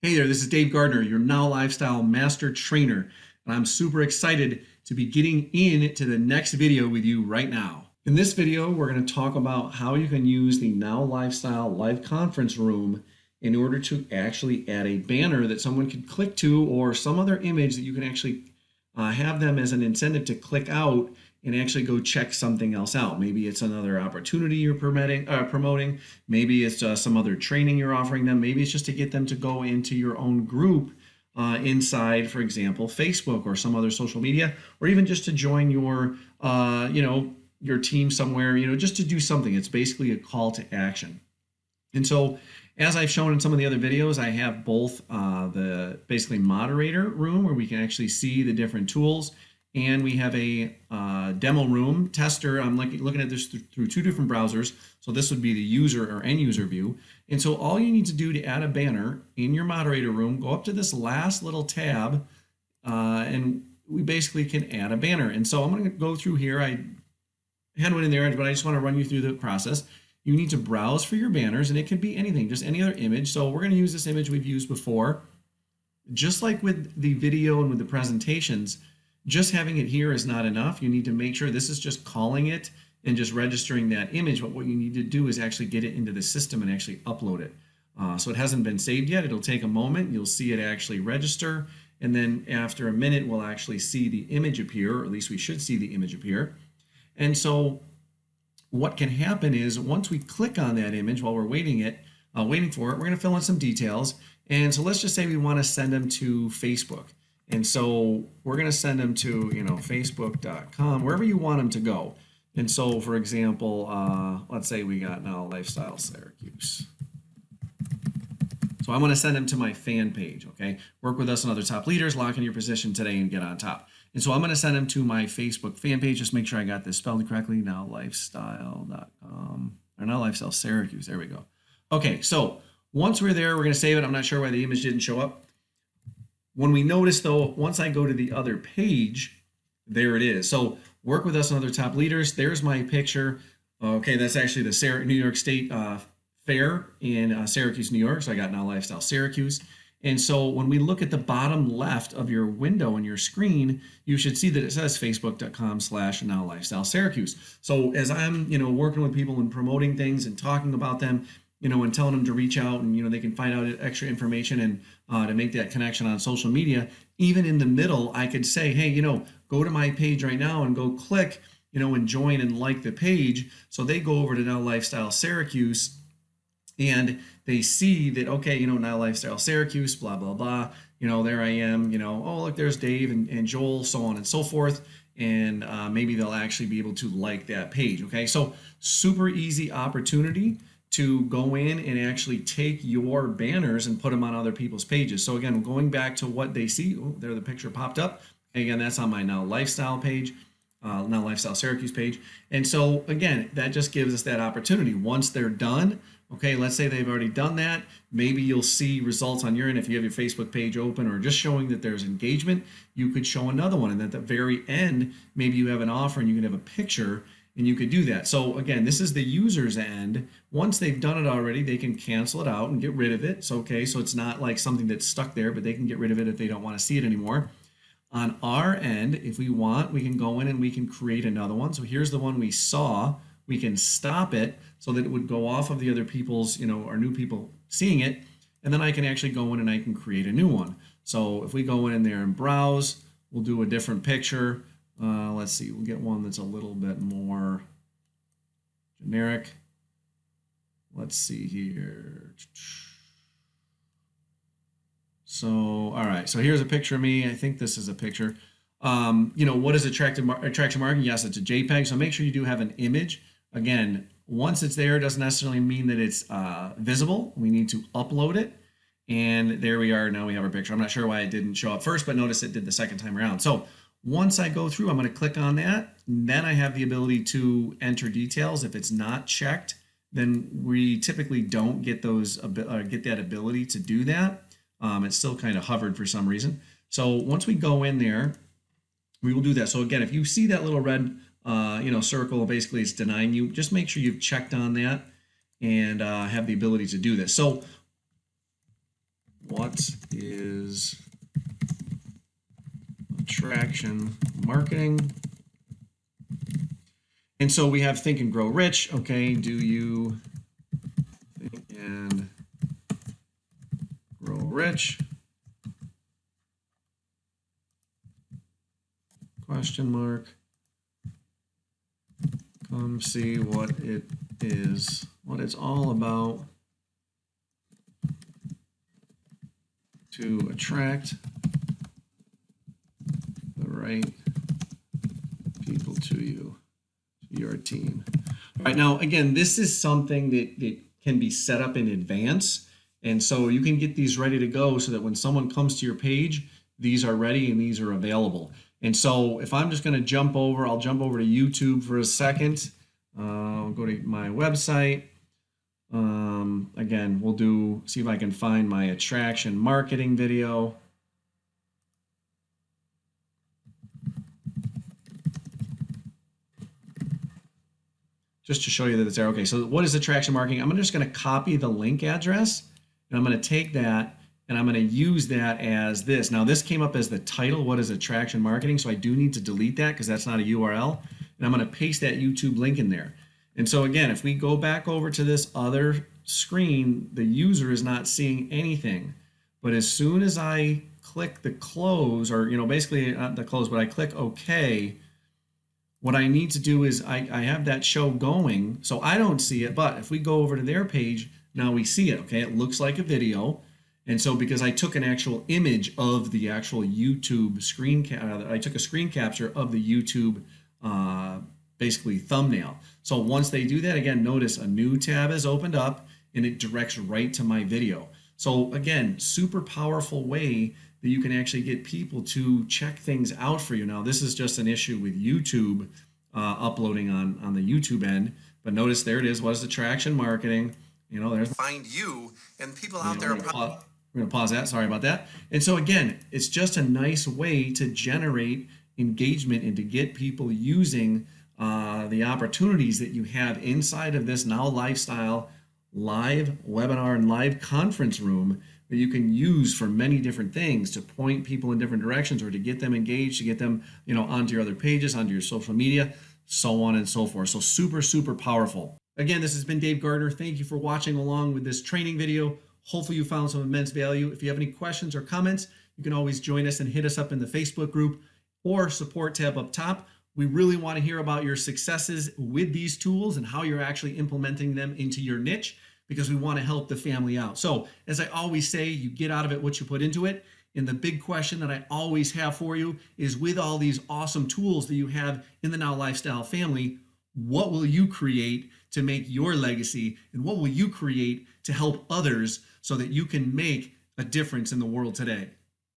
Hey there, this is Dave Gardner, your Now Lifestyle Master Trainer, and I'm super excited to be getting into the next video with you right now. In this video, we're going to talk about how you can use the Now Lifestyle live conference room in order to actually add a banner that someone can click to or some other image that you can actually have them as an incentive to click out and actually go check something else out. Maybe it's another opportunity you're promoting. Maybe it's some other training you're offering them. Maybe it's just to get them to go into your own group inside, for example, Facebook or some other social media, or even just to join your team somewhere, just to do something. It's basically a call to action. And so, as I've shown in some of the other videos, I have both the basically moderator room where we can actually see the different tools, and we have a demo room tester. I'm looking at this through two different browsers. So this would be the user or end user view. And so all you need to do to add a banner in your moderator room, go up to this last little tab, and we basically can add a banner. And so I'm going to go through here. I had one in there, but I just want to run you through the process. You need to browse for your banners, and it can be anything, just any other image. So we're going to use this image we've used before. Just like with the video and with the presentations, just having it here is not enough. You need to make sure this is just calling it and just registering that image. But what you need to do is actually get it into the system and actually upload it. So it hasn't been saved yet. It'll take a moment. You'll see it actually register. And then after a minute, we'll actually see the image appear, or at least we should see the image appear. And so what can happen is once we click on that image while we're waiting for it, we're going to fill in some details. And so let's just say we want to send them to Facebook. And so we're going to send them to, facebook.com, wherever you want them to go. And so, for example, let's say we got Now Lifestyle Syracuse. So I want to send them to my fan page, okay? Work with us and other top leaders, lock in your position today and get on top. And so I'm going to send them to my Facebook fan page. Just make sure I got this spelled correctly. Nowlifestyle.com or Now Lifestyle Syracuse. There we go. Okay, so once we're there, we're going to save it. I'm not sure why the image didn't show up. When we notice, though, once I go to the other page, there it is. So work with us and other top leaders. There's my picture. Okay, that's actually the New York State Fair in Syracuse, New York. So I got Now Lifestyle Syracuse. And so when we look at the bottom left of your window on your screen, you should see that it says facebook.com/Now Lifestyle Syracuse. So as I'm, working with people and promoting things and talking about them, and telling them to reach out and, they can find out extra information and to make that connection on social media. Even in the middle, I could say, hey, go to my page right now and go click, and join and like the page. So they go over to Now Lifestyle Syracuse and they see that, okay, Now Lifestyle Syracuse, blah, blah, blah. There I am, oh, look, there's Dave and Joel, so on and so forth. And maybe they'll actually be able to like that page. Okay, so super easy opportunity to go in and actually take your banners and put them on other people's pages. So again, going back to what they see, oh, there the picture popped up. Again, that's on my Now Lifestyle page, Now Lifestyle Syracuse page. And so again, that just gives us that opportunity. Once they're done, okay, let's say they've already done that, maybe you'll see results on your end. If you have your Facebook page open or just showing that there's engagement, you could show another one. And at the very end, maybe you have an offer and you can have a picture and you could do that. So again, this is the user's end. Once they've done it already, they can cancel it out and get rid of it. So, okay, so it's not like something that's stuck there, but they can get rid of it if they don't want to see it anymore. On our end, if we want, we can go in and we can create another one. So here's the one we saw. We can stop it so that it would go off of the other people's, our new people seeing it. And then I can actually go in and I can create a new one. So if we go in there and browse, we'll do a different picture. Let's see, we'll get one that's a little bit more generic. Let's see here. So, all right, so here's a picture of me. I think this is a picture. What is attraction marketing? Yes, it's a JPEG, so make sure you do have an image. Again, once it's there, it doesn't necessarily mean that it's visible. We need to upload it. And there we are, now we have our picture. I'm not sure why it didn't show up first, but notice it did the second time around. So once I go through, I'm going to click on that. Then I have the ability to enter details. If it's not checked, then we typically don't get that ability to do that. It's still kind of hovered for some reason. So once we go in there, we will do that. So again, if you see that little red, circle, basically it's denying you. Just make sure you've checked on that and have the ability to do this. So what is attraction marketing? And so we have think and grow rich. Okay, do you think and grow rich? Question mark. Come see what it is, what it's all about to attract the right people to you, to your team. All right, now again, this is something that can be set up in advance. And so you can get these ready to go so that when someone comes to your page, these are ready and these are available. And so if I'm just going to jump over, I'll jump over to YouTube for a second. I'll go to my website. Again, we'll see if I can find my attraction marketing video. Just to show you that it's there. Okay, so what is attraction marketing? I'm just going to copy the link address, and I'm going to take that and I'm going to use that as this. Now this came up as the title, what is attraction marketing? So I do need to delete that because that's not a URL. And I'm going to paste that YouTube link in there. And so again, if we go back over to this other screen, the user is not seeing anything. But as soon as I click the close, or basically not the close, but I click OK, what I need to do is I have that show going, so I don't see it, but if we go over to their page, now we see it, okay? It looks like a video. And so because I took an actual image of the actual YouTube I took a screen capture of the YouTube basically thumbnail. So once they do that, again, notice a new tab is opened up and it directs right to my video. So again, super powerful way that you can actually get people to check things out for you. Now, this is just an issue with YouTube uploading on the YouTube end, but notice there it is. What is attraction marketing? There's find you and people out there. We're going to pause that. Sorry about that. And so again, it's just a nice way to generate engagement and to get people using the opportunities that you have inside of this Now Lifestyle live webinar and live conference room that you can use for many different things to point people in different directions or to get them engaged, to get them, onto your other pages, onto your social media, so on and so forth. So super, super powerful. Again, this has been Dave Gardner. Thank you for watching along with this training video. Hopefully you found some immense value. If you have any questions or comments, you can always join us and hit us up in the Facebook group or support tab up top. We really want to hear about your successes with these tools and how you're actually implementing them into your niche, because we want to help the family out. So as I always say, you get out of it what you put into it. And the big question that I always have for you is, with all these awesome tools that you have in the Now Lifestyle family, what will you create to make your legacy, and what will you create to help others so that you can make a difference in the world today?